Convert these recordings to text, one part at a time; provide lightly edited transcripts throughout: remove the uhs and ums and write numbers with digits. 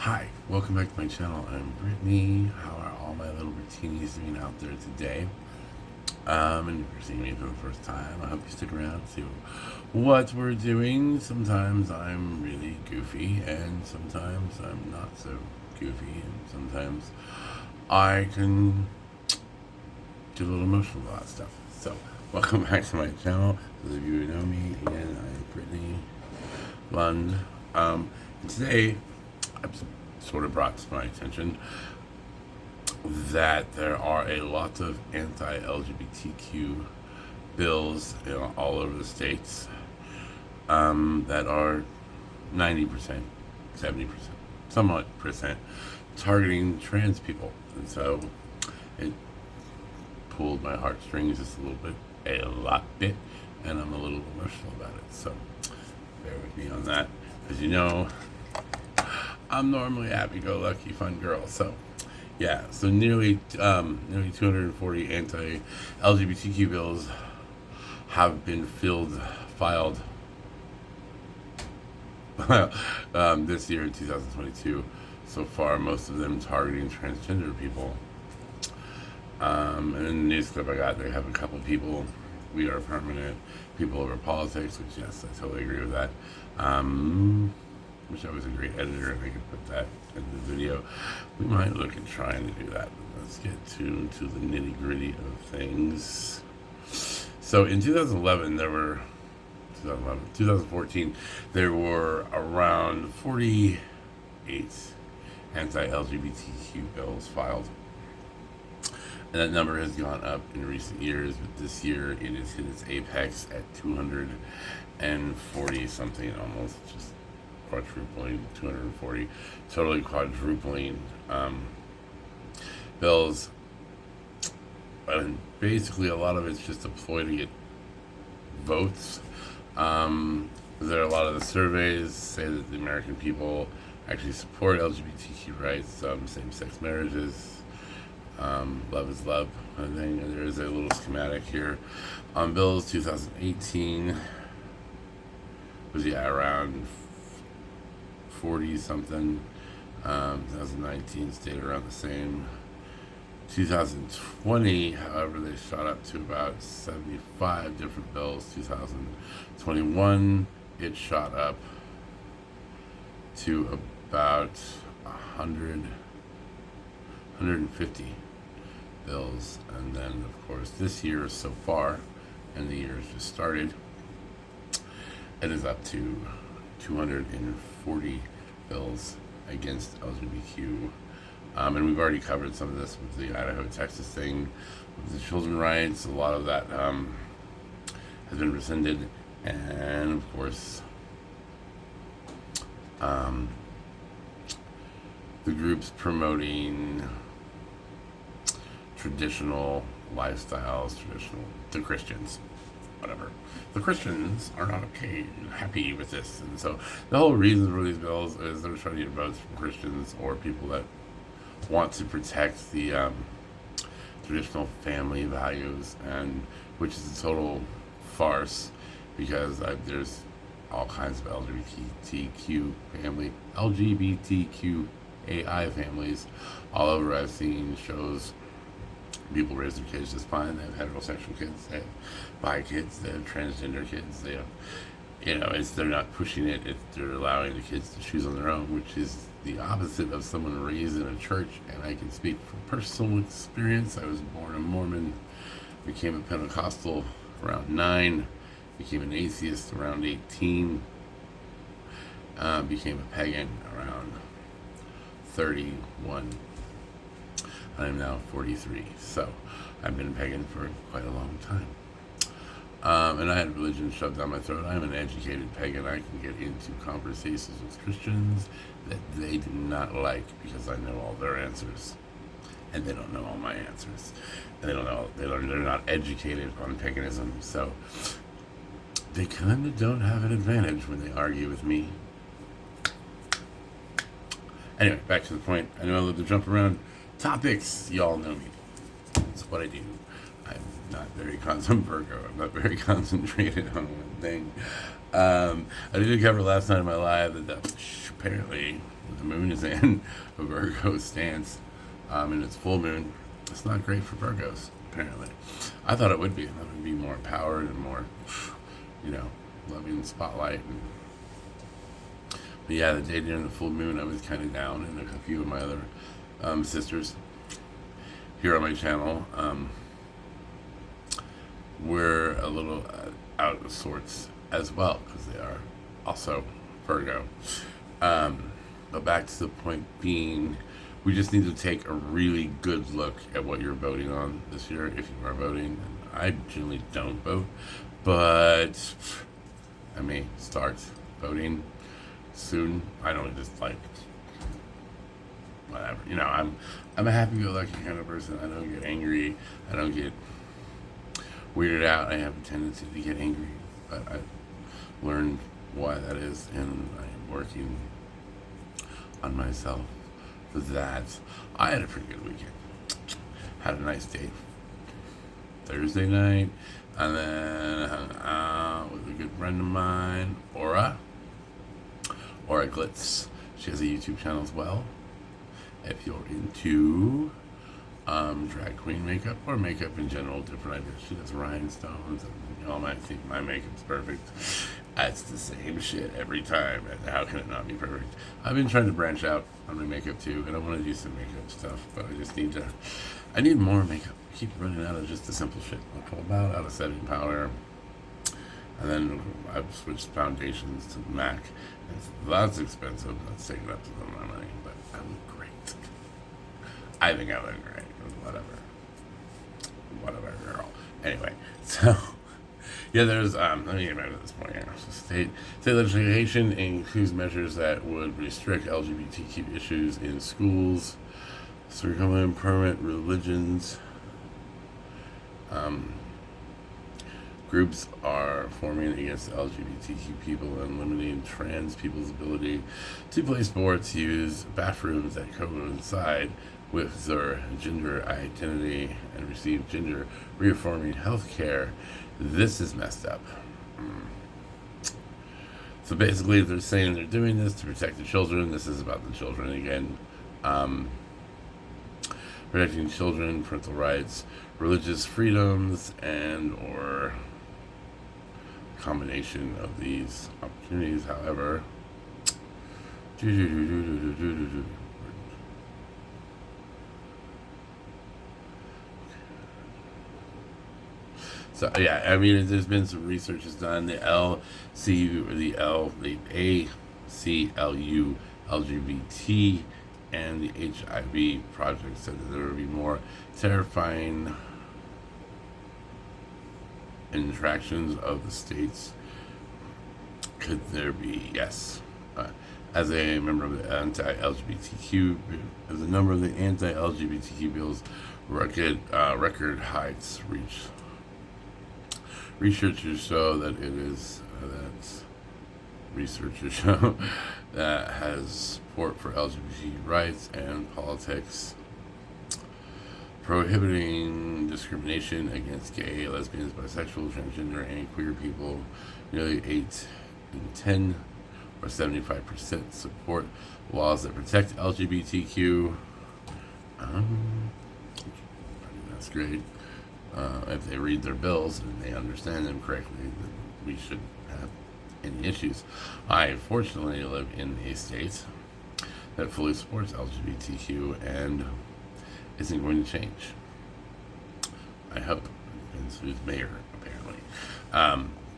Hi, welcome back to my channel. I'm Britney. How are all my little Brittinies doing out there today? And if you're seeing me for the first time, I hope you stick around to see what we're doing. Sometimes I'm really goofy, and sometimes I'm not so goofy, and sometimes I can get a little emotional about stuff. So, welcome back to my channel. Those of you who know me, again, I'm Britney Lund. Today, I've sort of brought to my attention that there are a lot of anti-LGBTQ bills, all over the states, that are 90%, 70%, somewhat percent targeting trans people, and so it pulled my heartstrings just a little bit, and I'm a little emotional about it. So bear with me on that. As you know, I'm normally a happy-go-lucky, fun girl. So, yeah. So nearly 240 anti-LGBTQ bills have been filed this year in 2022. So far, most of them targeting transgender people. And in the news clip I got, they have a couple people. We are permanent. People over politics, which, yes, I totally agree with that. Wish I was a great editor and I could put that in the video. We might look at trying to do that. Let's get to the nitty gritty of things. So in 2014, there were around 48 anti-LGBTQ bills filed. And that number has gone up in recent years, but this year it has hit its apex at 240 something, almost just quadrupling, 240, totally quadrupling bills. And basically a lot of it's just a ploy to get votes. There are a lot of the surveys say that the American people actually support LGBTQ rights, same-sex marriages, love is love kind of thing. And there is a little schematic here on bills. 2018 was around 40 something. 2019 stayed around the same. 2020, however, they shot up to about 75 different bills. 2021, it shot up to about 150 bills. And then, of course, this year so far, and the year has just started, it is up to 240 bills against LGBTQ. And we've already covered some of this with the Idaho, Texas thing, with the children's rights. A lot of that has been rescinded. And, of course, the groups promoting traditional lifestyles, the Christians, whatever. The Christians are not happy with this. And so the whole reason for these bills is they're trying to get votes from Christians or people that want to protect the traditional family values, and which is a total farce, because there's all kinds of LGBTQAI families all over. I've seen shows. People raise their kids just fine. They have heterosexual kids, they have bi kids, they have transgender kids. They have, they're not pushing it. They're allowing the kids to choose on their own, which is the opposite of someone raised in a church. And I can speak from personal experience. I was born a Mormon, became a Pentecostal around 9, became an atheist around 18, became a pagan around 31. I'm now 43, so I've been a pagan for quite a long time. And I had religion shoved down my throat. I'm an educated pagan. I can get into conversations with Christians that they do not like because I know all their answers, and they don't know all my answers. And they're not educated on paganism, so they kind of don't have an advantage when they argue with me. Anyway, back to the point. I know I love to jump around topics. Y'all know me. That's what I do. I'm not very I'm not very concentrated on one thing. I did cover last night in my live that apparently the moon is in a Virgo stance, and it's full moon. It's not great for Virgos, apparently. I thought it would be. That would be more empowered and more, you know, loving the spotlight. But yeah, the day during the full moon, I was kind of down, and a few of my other sisters here on my channel were a little out of sorts as well, because they are also Virgo. But back to the point being, we just need to take a really good look at what you're voting on this year, if you are voting. I generally don't vote, but I may start voting soon. I don't just like whatever. You know, I'm a happy-go-lucky kind of person. I don't get angry. I don't get weirded out. I have a tendency to get angry, but I've learned why that is, and I'm working on myself for that. I had a pretty good weekend. Had a nice day Thursday night, and then hung out with a good friend of mine, Aura Glitz. She has a YouTube channel as well. If you're into drag queen makeup or makeup in general, different ideas. She does rhinestones, and y'all might think my makeup's perfect. It's the same shit every time. How can it not be perfect? I've been trying to branch out on my makeup too, and I want to do some makeup stuff, but I need more makeup. I keep running out of just the simple shit. I'm about out of setting powder. And then I've switched foundations to MAC. That's expensive. That's taking up some of my money, but I look great. I think I look great. Whatever, girl. Anyway, so yeah, there's let me get back to this point here. So state legislation includes measures that would restrict LGBTQ issues in schools, circumvent permanent religions. Groups are forming against LGBTQ people and limiting trans people's ability to play sports, use bathrooms that coincide with their gender identity, and receive gender reaffirming health care. This is messed up. So basically, they're saying they're doing this to protect the children. This is about the children again. Protecting children, parental rights, religious freedoms, and or combination of these opportunities. However, so yeah, I mean, there's been some research is done. The ACLU, LGBT, and the HIV project said that there will be more terrifying interactions of the states. Could there be? Yes. As a member of the anti-LGBTQ, as a number of the anti-LGBTQ bills record heights reach. Researchers show that has support for LGBT rights and politics, prohibiting discrimination against gay, lesbians, bisexual, transgender, and queer people. Nearly 8 in 10, or 75%, support laws that protect LGBTQ. That's great. If they read their bills and they understand them correctly, then we shouldn't have any issues. I fortunately live in a state that fully supports LGBTQ and isn't going to change. I hope. Depends who's mayor, apparently.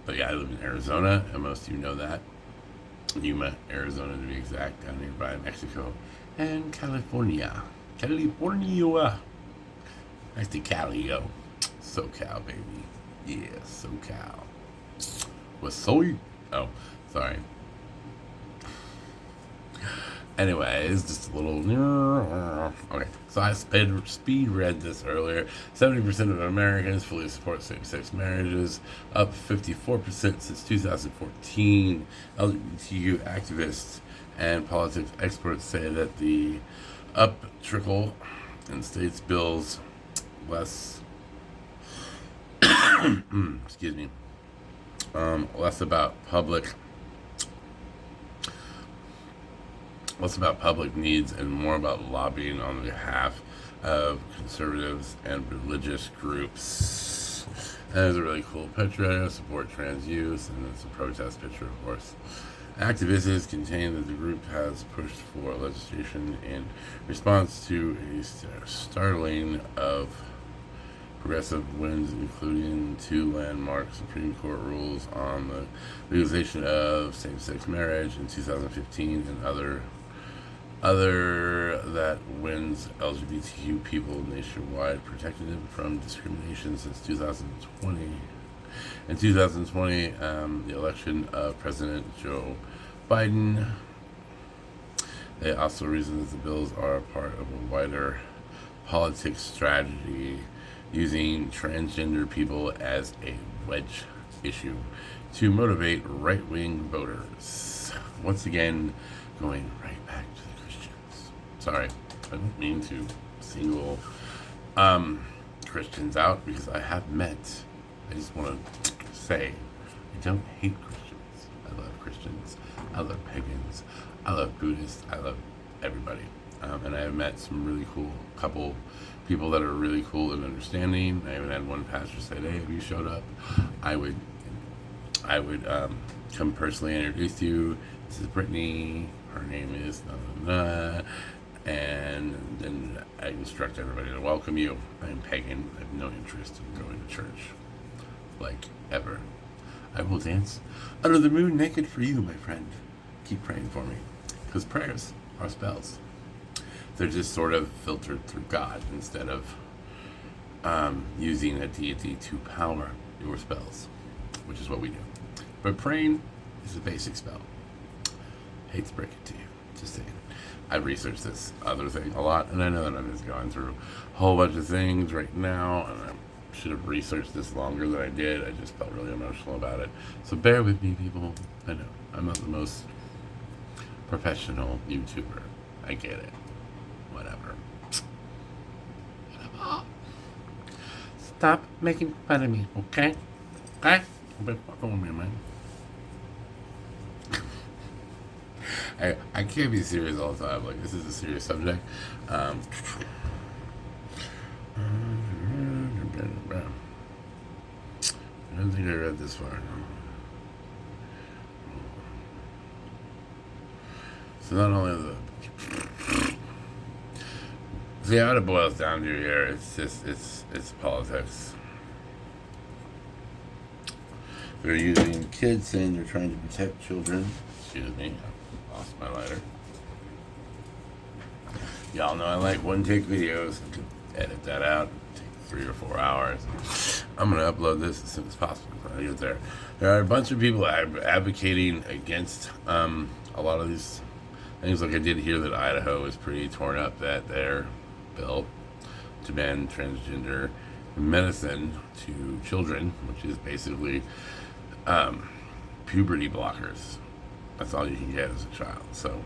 But yeah, I live in Arizona, and most of you know that. Yuma, Arizona to be exact, down nearby Mexico, and California. Nice to Cali, yo. SoCal, baby. Yeah, SoCal. What's soy? Oh, sorry. Anyways, just a little. Okay, so I speed read this earlier. 70% of Americans fully support same-sex marriages, up 54% since 2014. LGBTQ activists and politics experts say that the trickle in states bills less excuse me, less about public needs and more about lobbying on behalf of conservatives and religious groups. And there's a really cool picture, support trans youth, and it's a protest picture, of course. Activists contend that the group has pushed for legislation in response to a startling of progressive wins, including 2 landmark Supreme Court rules on the legalization of same-sex marriage in 2015 and other that wins LGBTQ people nationwide protected them from discrimination since 2020. In 2020, the election of President Joe Biden. They also reason that the bills are part of a wider politics strategy using transgender people as a wedge issue to motivate right-wing voters. Once again, going right back to the Christians. Sorry, I don't mean to single Christians out because I have met. I just want to say, I don't hate Christians. I love Christians. I love pagans. I love Buddhists. I love everybody. And I have met some really cool couple people that are really cool and understanding. I even had one pastor say, "Hey, if you showed up, I would come personally introduce you. This is Britney. Her name is blah, blah, blah." And then I instruct everybody to welcome you. I'm pagan. I have no interest in going to church, like ever. I will dance under the moon naked for you, my friend. Keep praying for me, because prayers are spells. They're just sort of filtered through God instead of using a deity to power your spells, which is what we do. But praying is a basic spell. Hate to break it to you, just saying. I've researched this other thing a lot, and I know that I'm just going through a whole bunch of things right now, and I should have researched this longer than I did. I just felt really emotional about it. So bear with me, people. I know I'm not the most professional YouTuber. I get it. Whatever. Stop making fun of me, okay? Okay? Quit fucking with me, man. I can't be serious all the time. Like, this is a serious subject. I don't think I read this far. So not only the... See, how it boils down to here, it's just, it's politics. They're using kids saying they're trying to protect children. Excuse me, I lost my lighter. Y'all know I like one-take videos. I could edit that out, take 3 or 4 hours. I'm going to upload this as soon as possible when I get there. There are a bunch of people advocating against a lot of these things. Like I did hear that Idaho is pretty torn up that their bill to ban transgender medicine to children, which is basically puberty blockers. That's all you can get as a child. So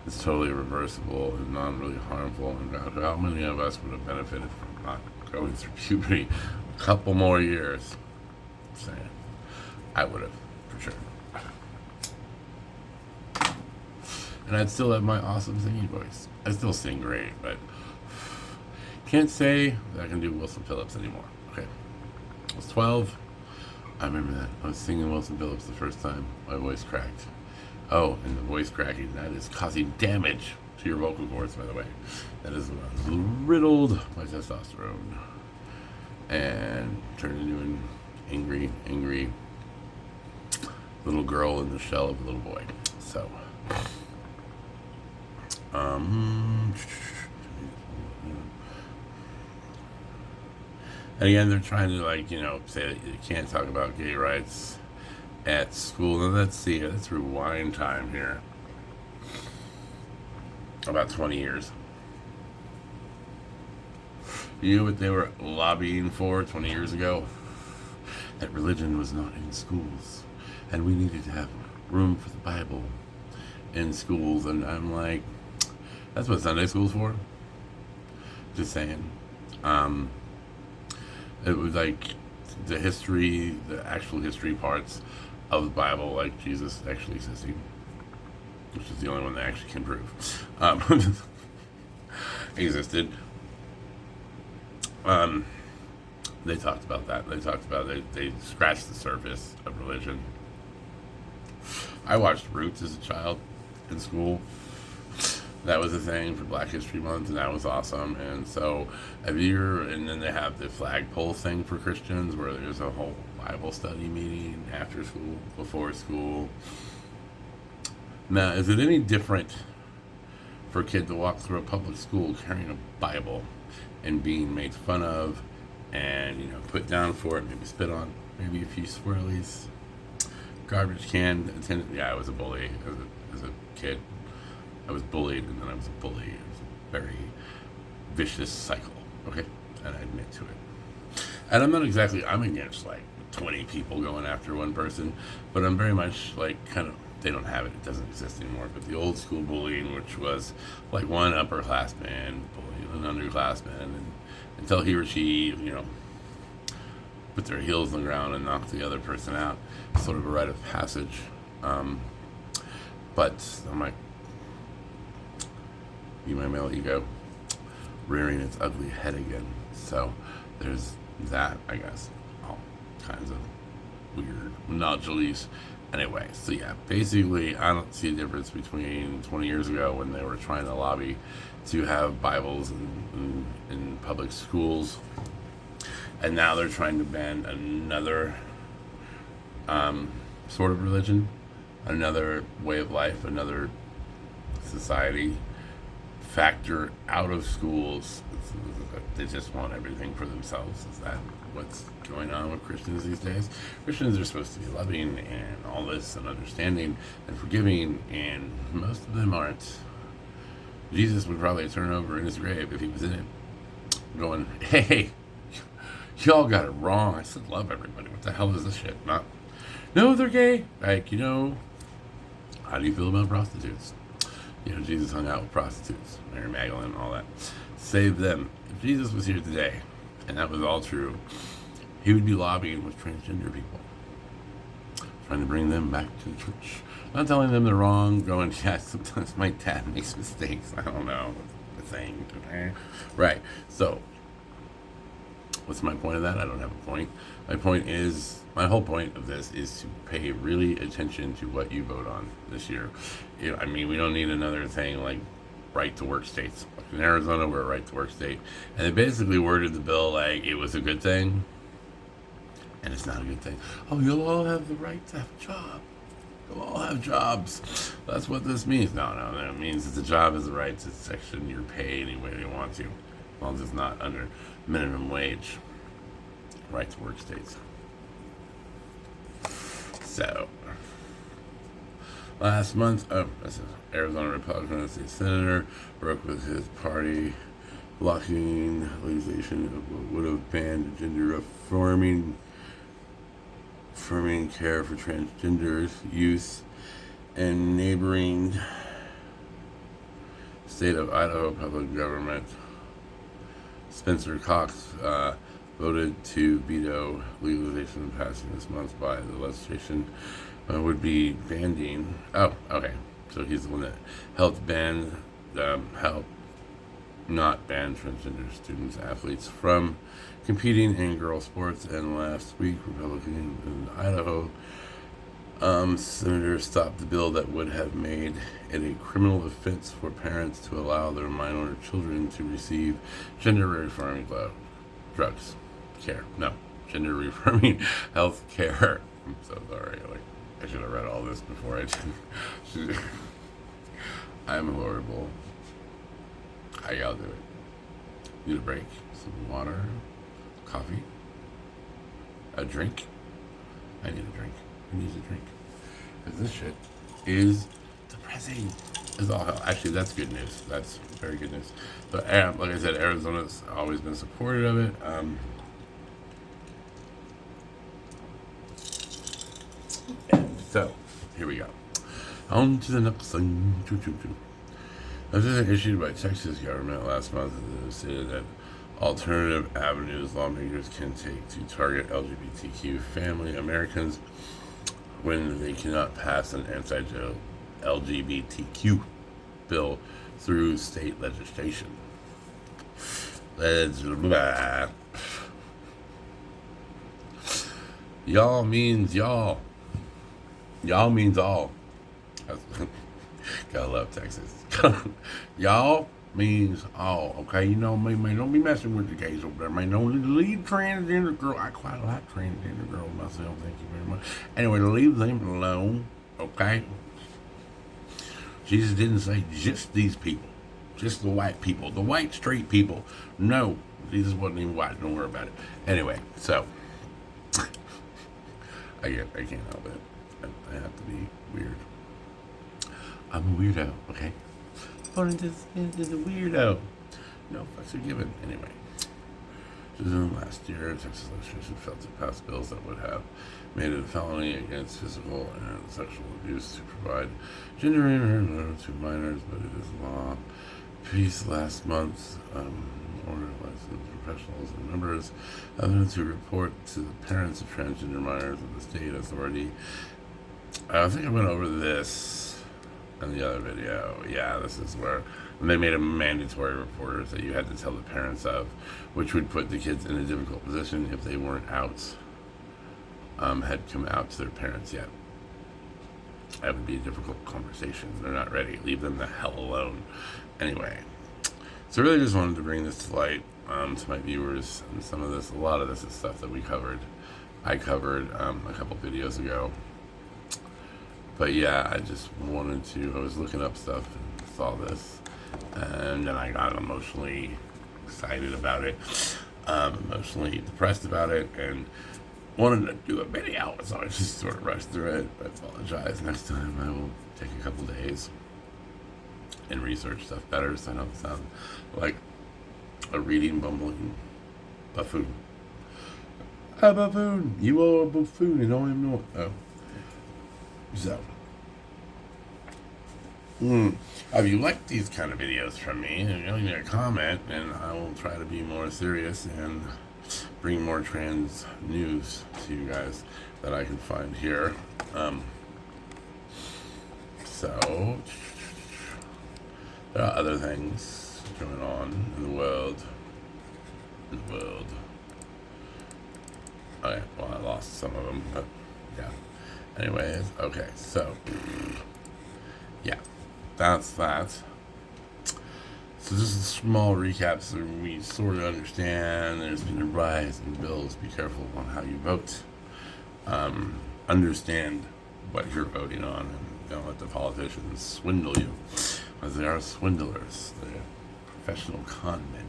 it's totally reversible and not really harmful. And how many of us would have benefited from not going through puberty a couple more years? I'm saying I would have, for sure. And I'd still have my awesome singing voice. I still sing great, but can't say that I can do Wilson Phillips anymore. Okay. I was 12. I remember that. I was singing Wilson Phillips the first time. My voice cracked. Oh, and the voice cracking, that is causing damage to your vocal cords, by the way. That is when I was riddled by testosterone and turned into an angry little girl in the shell of a little boy. So, and again, they're trying to say that you can't talk about gay rights at school. And let's see, let's rewind time here. About 20 years. You know what they were lobbying for 20 years ago? That religion was not in schools. And we needed to have room for the Bible in schools. And I'm like, that's what Sunday school's for? Just saying. It was like the history, the actual history parts of the Bible, like Jesus actually existing, which is the only one that actually can prove existed. They talked about that. They talked about they scratched the surface of religion. I watched Roots as a child in school. That was a thing for Black History Month, and that was awesome. And so, and then they have the flagpole thing for Christians, where there's a whole Bible study meeting after school, before school. Now, is it any different for a kid to walk through a public school carrying a Bible and being made fun of, and put down for it, maybe spit on, maybe a few swirlies, garbage can attendant? Yeah, I was a bully as a kid. I was bullied, and then I was a bully. It was a very vicious cycle, okay? And I admit to it. And I'm against, 20 people going after one person, but I'm very much, they don't have it. It doesn't exist anymore. But the old school bullying, which was, one upperclassman bullying an underclassman, and until he or she, put their heels on the ground and knock the other person out. Sort of a rite of passage. But I'm like, my male ego rearing its ugly head again. So there's that, I guess. All kinds of weird nodules. Anyway, so yeah, basically I don't see a difference between 20 years ago when they were trying to lobby to have Bibles in public schools, and now they're trying to ban another sort of religion, another way of life, another society factor out of schools. They just want everything for themselves. Is that what's going on with Christians these days? Christians are supposed to be loving and all this and understanding and forgiving, and most of them aren't. Jesus would probably turn over in his grave if he was in it, going, "Hey, y'all got it wrong. I said love everybody. What the hell is this shit? No, they're gay." How do you feel about prostitutes? Jesus hung out with prostitutes, Mary Magdalene, all that. Save them. If Jesus was here today, and that was all true, he would be lobbying with transgender people, trying to bring them back to the church. Not telling them they're wrong, going, yeah, sometimes my dad makes mistakes. I don't know. The thing. Okay? Right. So, what's my point of that? I don't have a point. My whole point of this is to pay really attention to what you vote on this year. We don't need another thing like right to work states. Like in Arizona, we're a right to work state. And they basically worded the bill like it was a good thing. And it's not a good thing. Oh, you'll all have the right to have a job. You'll all have jobs. That's what this means. No, that means that the job is the right to section your pay any way they want to. As long as it's not under minimum wage. Right to work states. So, last month, this is Arizona Republican state senator broke with his party, blocking legalization of what would have banned gender affirming care for transgenders youth, and neighboring state of Idaho public government. Spencer Cox voted to veto legalization passing this month by the legislation. Would be banning. Oh, okay. So he's the one that helped not ban transgender students, athletes from competing in girl sports. And last week, Republican in Idaho senators stopped the bill that would have made it a criminal offense for parents to allow their minor children to receive gender-affirming drugs. Gender affirming health care. I'm so sorry. I should have read all this before I did. I'm horrible. How y'all do it? Need a break? Some water? Coffee? A drink? I need a drink. Who needs a drink? Because this shit is depressing as all hell. Actually, that's good news. That's very good news. But like I said, Arizona's always been supportive of it. So, here we go. On to the next thing. A decision issued by Texas government last month stated that alternative avenues lawmakers can take to target LGBTQ family Americans when they cannot pass an anti-LGBTQ bill through state legislation. Y'all means y'all. Y'all means all. Gotta love Texas. Y'all means all. Okay, you know me, man. Don't be messing with the gays over there, man. Don't leave transgender girl. I quite like transgender girls myself. Thank you very much. Anyway, leave them alone. Okay. Jesus didn't say just these people, just the white people, the white straight people. No, Jesus wasn't even white. Don't worry about it. Anyway, so I can't help it. I have to be weird. I'm a weirdo, okay? Opponent is a weirdo. No fucks are given. Anyway. Last year, Texas legislation failed to pass bills that would have made it a felony against physical and sexual abuse to provide gender information to minors, but it is law. Peace last month ordered licensed professionals and members of them to report to the parents of transgender minors of the state authority. I think I went over this in the other video. Yeah, this is where they made a mandatory reporters that you had to tell the parents of, which would put the kids in a difficult position if they weren't out, had come out to their parents yet. That would be a difficult conversation. They're not ready. Leave them the hell alone. Anyway, so really just wanted to bring this to light to my viewers, and a lot of this is stuff that I covered a couple videos ago. But yeah, I just I was looking up stuff and saw this, and then I got emotionally excited about it, emotionally depressed about it, and wanted to do a video, so I just sort of rushed through it. I apologize. Next time I will take a couple days and research stuff better, so I don't sound like a reading, bumbling buffoon. A buffoon! You are a buffoon, and I am not. Oh. So, if you like these kind of videos from me, leave me a comment, and I will try to be more serious and bring more trans news to you guys that I can find here. So, there are other things going on in the world. Okay, well, I lost some of them, but yeah. Anyways, okay, so, yeah, that's that. So just a small recap so we sort of understand there's been a rise in bills. Be careful on how you vote. Understand what you're voting on, and don't let the politicians swindle you, because they are swindlers. They're professional con men.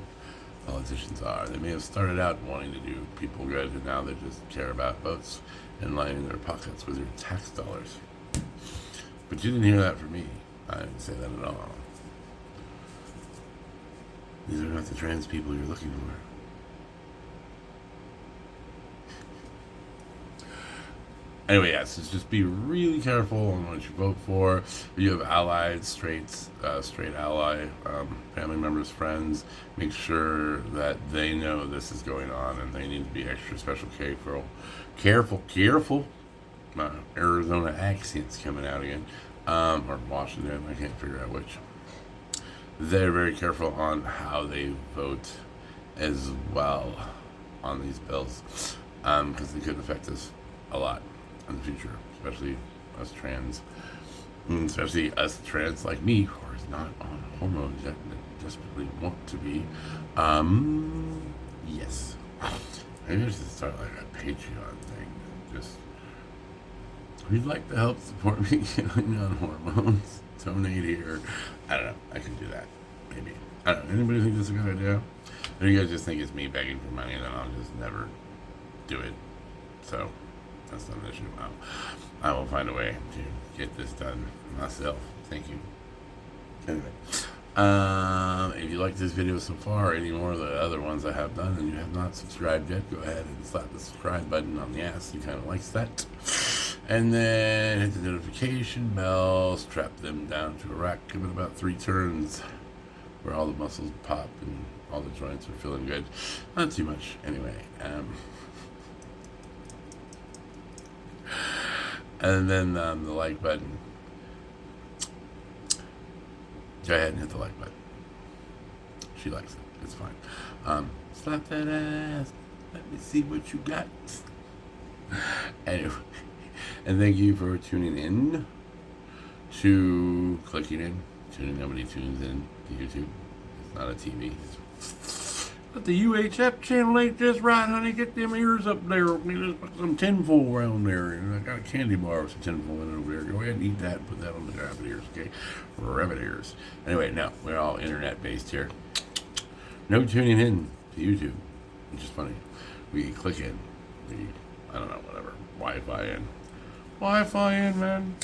Politicians are. They may have started out wanting to do people good, and now they just care about votes and lining their pockets with your tax dollars. But you didn't hear that from me. I didn't say that at all. These are not the trans people you're looking for. Anyway, yes, just be really careful on what you vote for. If you have allies, straight ally, family members, friends, make sure that they know this is going on, and they need to be extra special careful. My Arizona accent's coming out again, or Washington, I can't figure out which. They're very careful on how they vote as well on these bills, because they could affect us a lot in the future, especially us trans, like me, who is not on hormones yet, that desperately want to be. Yes. Maybe I should start like a Patreon thing. Just, if you'd like to help support me getting on hormones, donate here. I don't know. I can do that. Maybe. I don't know. Anybody think this is a good idea? Or you guys just think it's me begging for money and then I'll just never do it? So, that's not an issue. I will find a way to get this done myself. Thank you. Anyway, if you like this video so far, or any more of the other ones I have done, and you have not subscribed yet, go ahead and slap the subscribe button on the ass. He kind of likes that. And then hit the notification bell, strap them down to a rack, give it about 3 turns, where all the muscles pop and all the joints are feeling good. Not too much, anyway. And then the like button. Go ahead and hit the like button. She likes it. It's fine. Slap that ass. Let me see what you got. Anyway, and thank you for tuning in to clicking in. Nobody tunes in to YouTube. It's not a TV. But the UHF channel ain't just right, honey. Get them ears up there. Just put some tinfoil around there. And I got a candy bar with some tinfoil in it over there. Go ahead and eat that and put that on the rabbit ears, okay? Rabbit ears. Anyway, no, we're all internet based here. No tuning in to YouTube, which is funny. We click in. I don't know, whatever. Wi-Fi in. Wi-Fi in, man.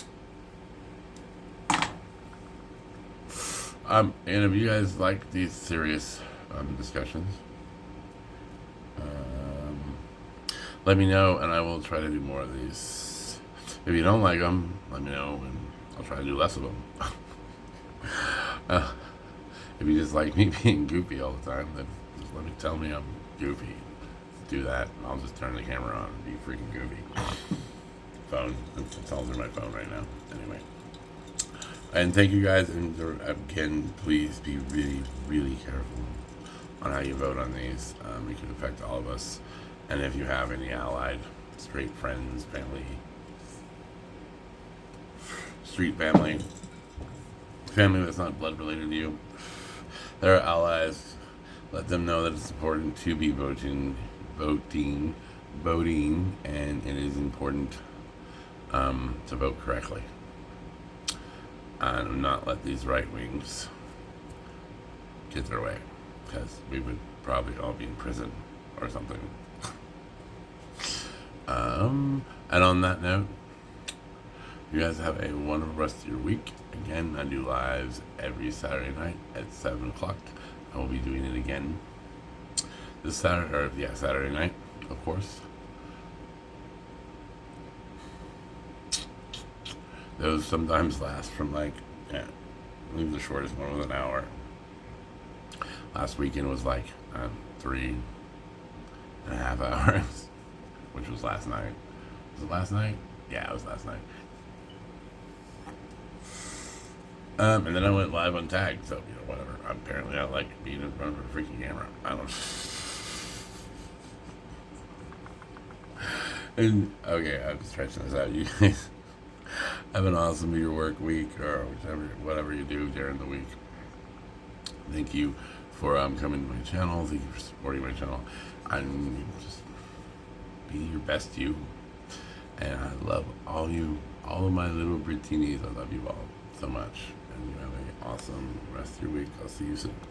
And if you guys like these serious discussions, let me know, and I will try to do more of these. If you don't like them, let me know, and I'll try to do less of them. If you just like me being goofy all the time, then just tell me I'm goofy. Do that, and I'll just turn the camera on and be freaking goofy. Phone. It's all through my phone right now. Anyway. And thank you guys, and again, please be really, really careful on how you vote on these. It could affect all of us. And if you have any allied, straight friends, family, street family that's not blood related to you, they're allies. Let them know that it's important to be voting, and it is important to vote correctly. And not let these right wings get their way, because we would probably all be in prison or something. And on that note, you guys have a wonderful rest of your week. Again, I do lives every Saturday night at 7 o'clock. I will be doing it again this Saturday night, of course. Those sometimes last from I believe the shortest one was an hour. Last weekend was 3.5 hours, which was last night. Was it last night? Yeah, it was last night. And then I went live on Tag, so whatever. Apparently, I like being in front of a freaking camera. I don't. And okay, I'm stretching this out. You guys have an awesome your work week, or whatever you do during the week. Thank you for coming to my channel. Thank you for supporting my channel. And just be your best you. And I love all of my little Britneys. I love you all so much. And you have an awesome rest of your week. I'll see you soon.